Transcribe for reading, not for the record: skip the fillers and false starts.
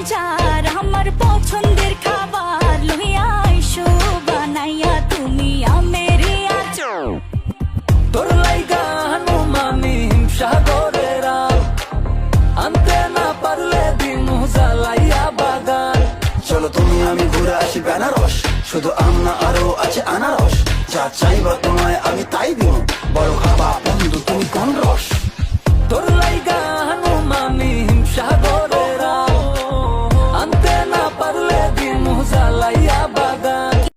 মজার আমার পছন্দের খাবার লইয়া আইসো বানাইয়া তুমি আমেরি আচার। তোর লাইগা হানুমানি সাগরের আনতে না পারলে দিমু জ্বালাইয়া বাগান। চলো তুমি আমি ঘুরে আসি বেনারস, শুধু আম না আরো আছে আনারস, যা চাইবা তোমায় আমি তাই